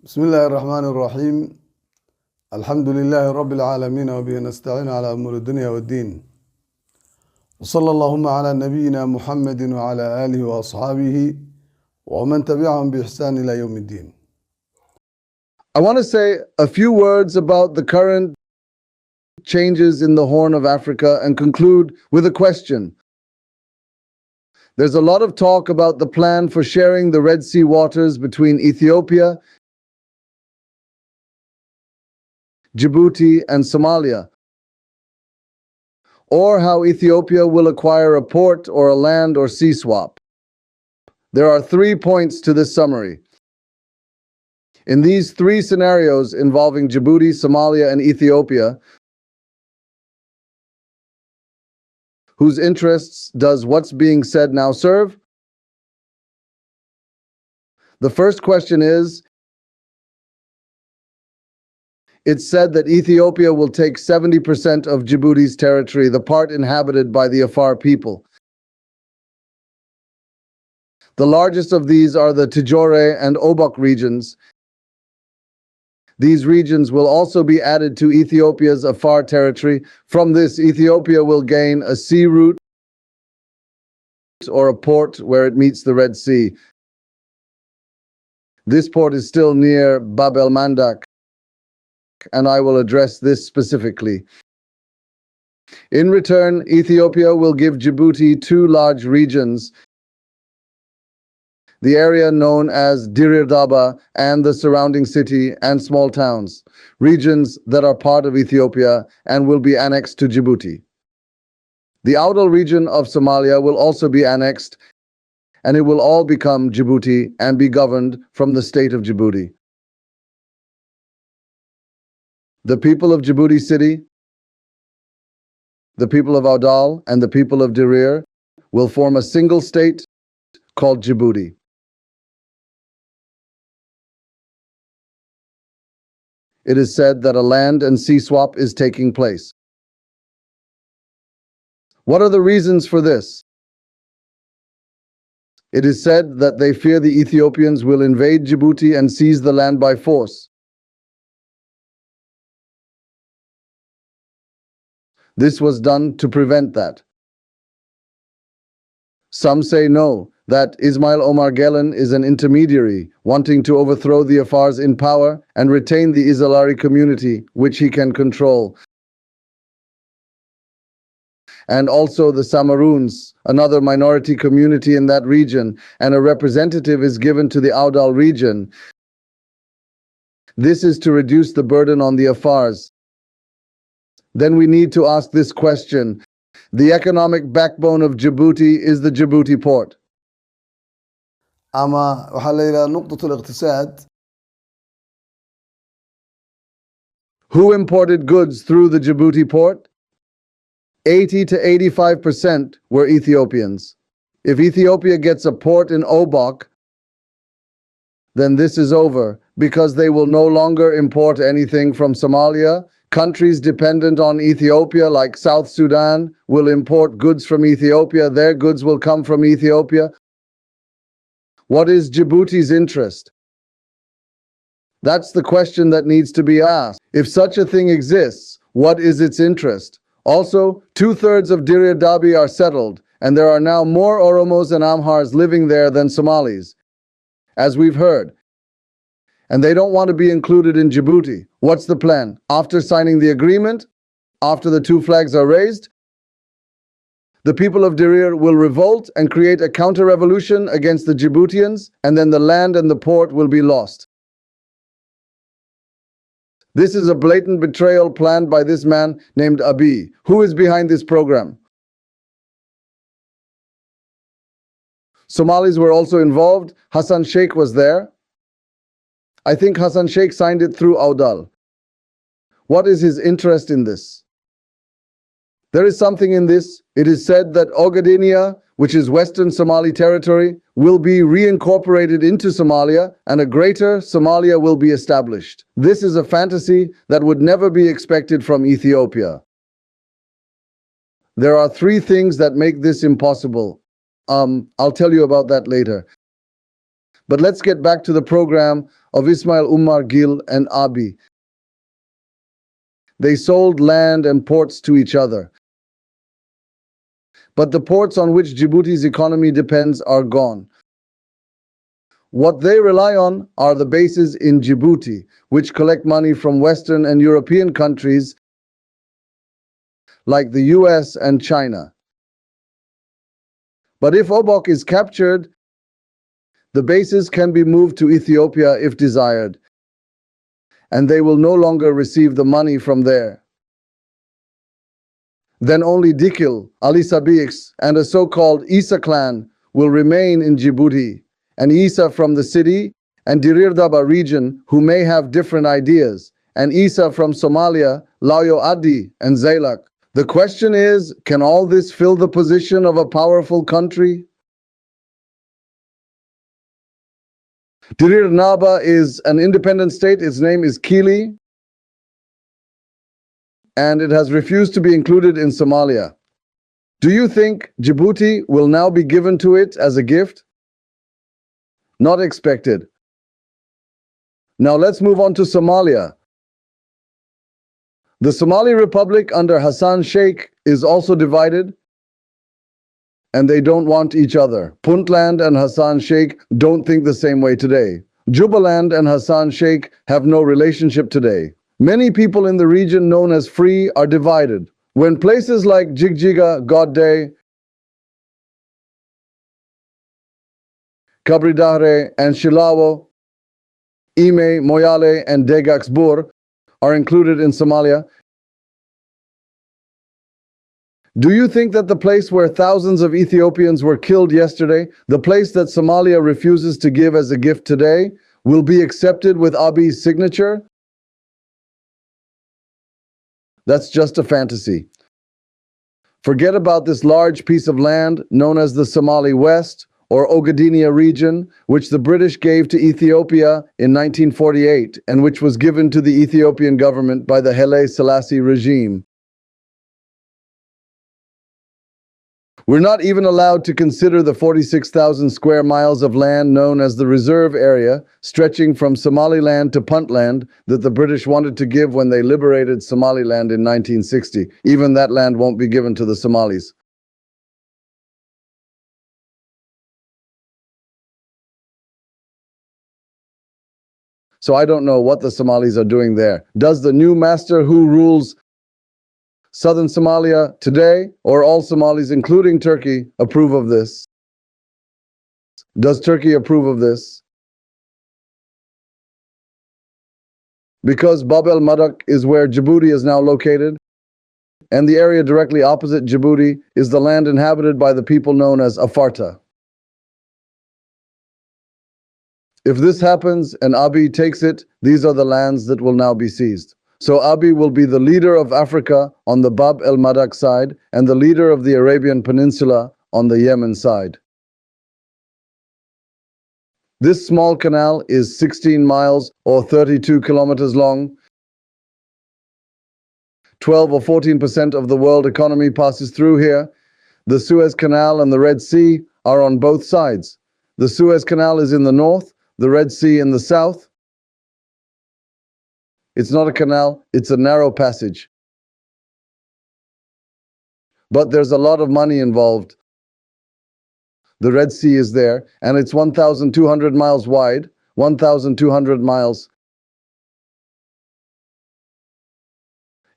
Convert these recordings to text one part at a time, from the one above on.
بسم الله الرحمن الرحيم الحمد لله رب العالمين وبه نستعين على أمور الدنيا والدين وصلى اللهم على نبينا محمد وعلى آله وأصحابه ومن تبعهم بإحسان إلى يوم الدين. I want to say a few words about the current changes in the Horn of Africa and conclude with a question. There's a lot of talk about the plan for sharing the Red Sea waters between Ethiopia, Djibouti, and Somalia, or how Ethiopia will acquire a port or a land or sea swap. There are 3 points to this summary. In these 3 scenarios involving Djibouti, Somalia, and Ethiopia, whose interests does what's being said now serve? The first question is, it's said that Ethiopia will take 70% of Djibouti's territory, the part inhabited by the Afar people. The largest of these are the Tijore and Obok regions. These regions will also be added to Ethiopia's Afar territory. From this, Ethiopia will gain a sea route or a port where it meets the Red Sea. This port is still near Bab el Mandab, and I will address this specifically. In return, Ethiopia will give Djibouti 2 large regions, the area known as Dir Daba and the surrounding city and small towns, regions that are part of Ethiopia and will be annexed to Djibouti. The Awdal region of Somalia will also be annexed, and it will all become Djibouti and be governed from the state of Djibouti. The people of Djibouti city, the people of Awdal, and the people of Dirir will form a single state called Djibouti. It is said that a land and sea swap is taking place. What are the reasons for this? It is said that they fear the Ethiopians will invade Djibouti and seize the land by force. This was done to prevent that. Some say no, that Ismail Omar Gelen is an intermediary, wanting to overthrow the Afars in power and retain the Izalari community, which he can control. And also the Samaruns, another minority community in that region, and a representative is given to the Awdal region. This is to reduce the burden on the Afars. Then we need to ask this question. The economic backbone of Djibouti is the Djibouti port. أما waxaa la yidhaha نقطة الاقتصاد. Who imported goods through the Djibouti port? 80 to 85% were Ethiopians. If Ethiopia gets a port in Obok, then this is over, because they will no longer import anything from Somalia. Countries dependent on Ethiopia, like South Sudan, will import goods from Ethiopia. Their goods will come from Ethiopia. What is Djibouti's interest? That's the question that needs to be asked. If such a thing exists, what is its interest? Also, 2/3 of Dir Dabi are settled, and there are now more Oromos and Amhars living there than Somalis, as we've heard. And they don't want to be included in Djibouti. What's the plan? After signing the agreement, after the 2 flags are raised, the people of Dirir will revolt and create a counter-revolution against the Djiboutians, and then the land and the port will be lost. This is a blatant betrayal planned by this man named Abiy. Who is behind this program? Somalis were also involved. Hassan Sheikh was there. I think Hassan Sheikh signed it through Awdal. What is his interest in this? There is something in this. It is said that Ogadennia, which is Western Somali territory, will be reincorporated into Somalia, and a greater Somalia will be established. This is a fantasy that would never be expected from Ethiopia. There are 3 things that make this impossible. I'll tell you about that later. But let's get back to the program of Ismail Umar Gil and Abiy. They sold land and ports to each other. But the ports on which Djibouti's economy depends are gone. What they rely on are the bases in Djibouti, which collect money from Western and European countries like the US and China. But if Obok is captured, the bases can be moved to Ethiopia if desired, and they will no longer receive the money from there. Then only Dikil, Ali Sabiks, and a so-called Isa clan will remain in Djibouti, and Isa from the city and Dirirdaba region who may have different ideas, and Isa from Somalia, Layo Adi, and Zaylak. The question is, can all this fill the position of a powerful country? Dirirdaba is an independent state. Its name is Kili, and it has refused to be included in Somalia. Do you think Djibouti will now be given to it as a gift? Not expected. Now let's move on to Somalia. The Somali Republic under Hassan Sheikh is also divided, and they don't want each other. Puntland and Hassan Sheikh don't think the same way today. Jubaland and Hassan Sheikh have no relationship today. Many people in the region known as free are divided. When places like Jigjiga, Godday, Kabridahre and Shilawo, Ime, Moyale and Degaxbur are included in Somalia. Do you think that the place where thousands of Ethiopians were killed yesterday, the place that Somalia refuses to give as a gift today, will be accepted with Abiy's signature? That's just a fantasy. Forget about this large piece of land known as the Somali West or Ogadennia region, which the British gave to Ethiopia in 1948 and which was given to the Ethiopian government by the Haile Selassie regime. We're not even allowed to consider the 46,000 square miles of land known as the reserve area, stretching from Somaliland to Puntland, that the British wanted to give when they liberated Somaliland in 1960. Even that land won't be given to the Somalis. So I don't know what the Somalis are doing there. Does the new master who rules southern Somalia today, or all Somalis, including Turkey, approve of this? Does Turkey approve of this? Because Bab el-Madaq is where Djibouti is now located, and the area directly opposite Djibouti is the land inhabited by the people known as Afarta. If this happens and Abiy takes it, these are the lands that will now be seized. So Abiy will be the leader of Africa on the Bab el-Madaq side and the leader of the Arabian Peninsula on the Yemen side. This small canal is 16 miles or 32 kilometers long. 12 or 14% of the world economy passes through here. The Suez Canal and the Red Sea are on both sides. The Suez Canal is in the north, the Red Sea in the south. It's not a canal, it's a narrow passage. But there's a lot of money involved. The Red Sea is there, and it's 1,200 miles wide, 1,200 miles.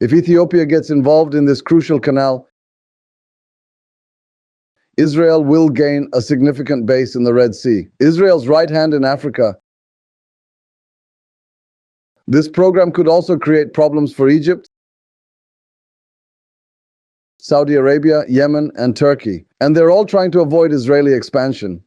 If Ethiopia gets involved in this crucial canal, Israel will gain a significant base in the Red Sea. Israel's right hand in Africa. This program could also create problems for Egypt, Saudi Arabia, Yemen, and Turkey. And they're all trying to avoid Israeli expansion.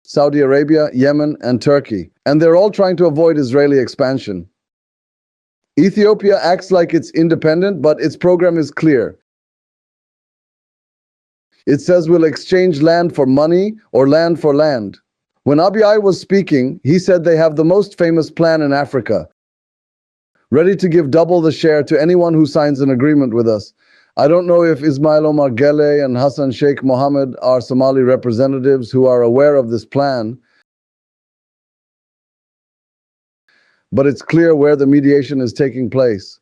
Saudi Arabia, Yemen, and Turkey. And they're all trying to avoid Israeli expansion. Ethiopia acts like it's independent, but its program is clear. It says we'll exchange land for money or land for land. When Abiy was speaking, he said they have the most famous plan in Africa, ready to give double the share to anyone who signs an agreement with us. I don't know if Ismail Omar Gele and Hassan Sheikh Mohammed are Somali representatives who are aware of this plan, but it's clear where the mediation is taking place.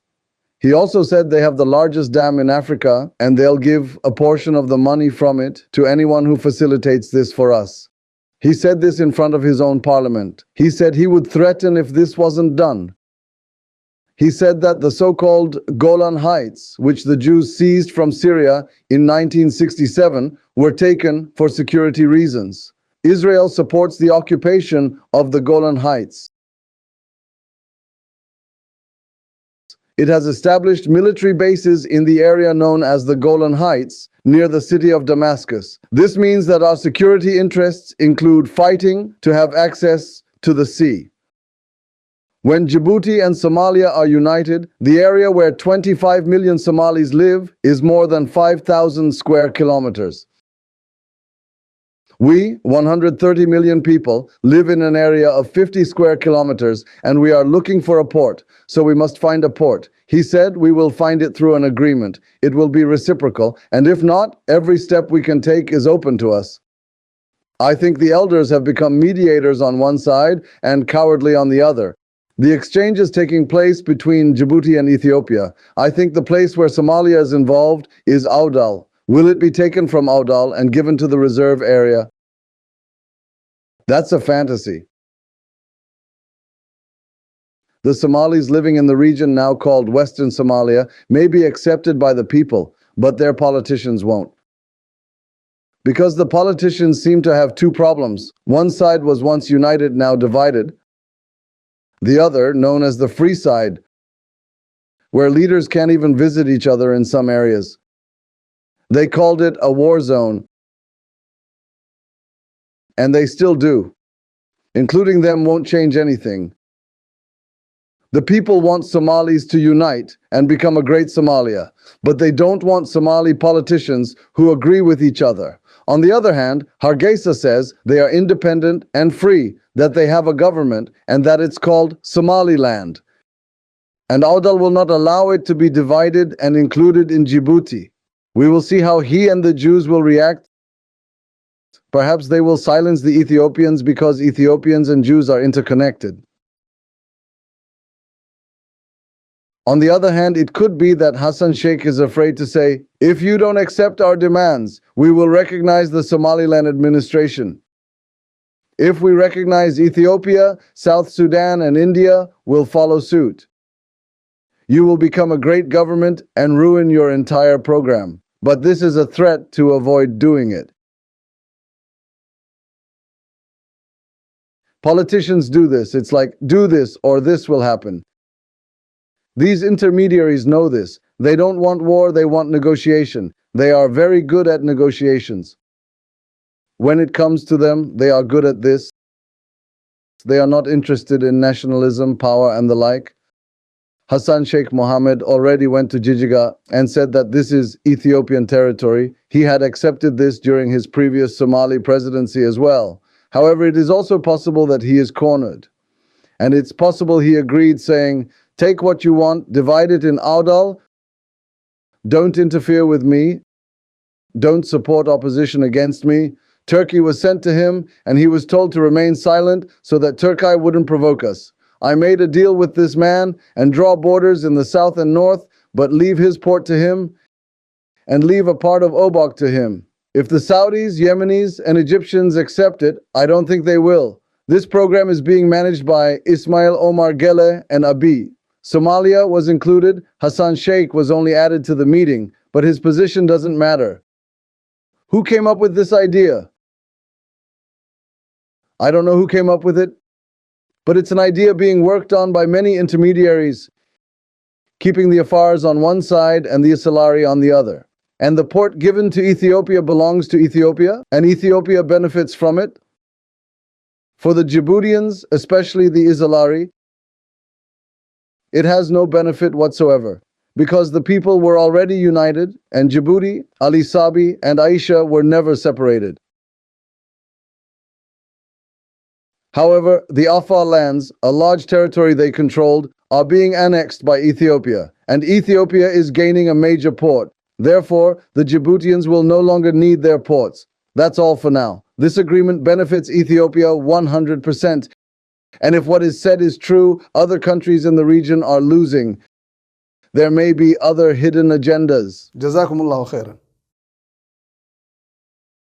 He also said they have the largest dam in Africa and they'll give a portion of the money from it to anyone who facilitates this for us. He said this in front of his own parliament. He said he would threaten if this wasn't done. He said that the so-called Golan Heights, which the Jews seized from Syria in 1967, were taken for security reasons. Israel supports the occupation of the Golan Heights. It has established military bases in the area known as the Golan Heights, near the city of Damascus. This means that our security interests include fighting to have access to the sea. When Djibouti and Somalia are united, the area where 25 million Somalis live is more than 5,000 square kilometers. We, 130 million people, live in an area of 50 square kilometers and we are looking for a port, so we must find a port. He said we will find it through an agreement. It will be reciprocal, and if not, every step we can take is open to us. I think the elders have become mediators on one side and cowardly on the other. The exchange is taking place between Djibouti and Ethiopia. I think the place where Somalia is involved is Audal. Will it be taken from Audal and given to the reserve area? That's a fantasy. The Somalis living in the region now called Western Somalia may be accepted by the people, but their politicians won't. Because the politicians seem to have two problems. One side was once united, now divided. The other, known as the free side, where leaders can't even visit each other in some areas. They called it a war zone. And they still do. Including them won't change anything. The people want Somalis to unite and become a great Somalia, but they don't want Somali politicians who agree with each other. On the other hand, Hargeisa says they are independent and free, that they have a government, and that it's called Somaliland. And Audal will not allow it to be divided and included in Djibouti. We will see how he and the Jews will react. Perhaps they will silence the Ethiopians because Ethiopians and Jews are interconnected. On the other hand, it could be that Hassan Sheikh is afraid to say, if you don't accept our demands, we will recognize the Somaliland administration. If we recognize Ethiopia, South Sudan, and India will follow suit. You will become a great government and ruin your entire program. But this is a threat to avoid doing it. Politicians do this. It's like, do this or this will happen. These intermediaries know this. They don't want war, they want negotiation. They are very good at negotiations. When it comes to them, they are good at this. They are not interested in nationalism, power, and the like. Hassan Sheikh Mohammed already went to Jijiga and said that this is Ethiopian territory. He had accepted this during his previous Somali presidency as well. However, it is also possible that he is cornered. And it's possible he agreed, saying, take what you want, divide it in Audal, don't interfere with me, don't support opposition against me. Turkey was sent to him, and he was told to remain silent so that Turkey wouldn't provoke us. I made a deal with this man and draw borders in the south and north, but leave his port to him and leave a part of Obok to him. If the Saudis, Yemenis, and Egyptians accept it, I don't think they will. This program is being managed by Ismail Omar Gele and Abiy. Somalia was included. Hassan Sheikh was only added to the meeting, but his position doesn't matter. Who came up with this idea? I don't know who came up with it, but it's an idea being worked on by many intermediaries, keeping the Afars on one side and the Isalari on the other. And the port given to Ethiopia belongs to Ethiopia, and Ethiopia benefits from it. For the Djiboutians, especially the Isalari, it has no benefit whatsoever, because the people were already united, and Djibouti, Ali Sabi, and Aisha were never separated. However, the Afar lands, a large territory they controlled, are being annexed by Ethiopia, and Ethiopia is gaining a major port. Therefore, the Djiboutians will no longer need their ports. That's all for now. This agreement benefits Ethiopia 100%. And if what is said is true, other countries in the region are losing. There may be other hidden agendas. جزاكم الله خيرا.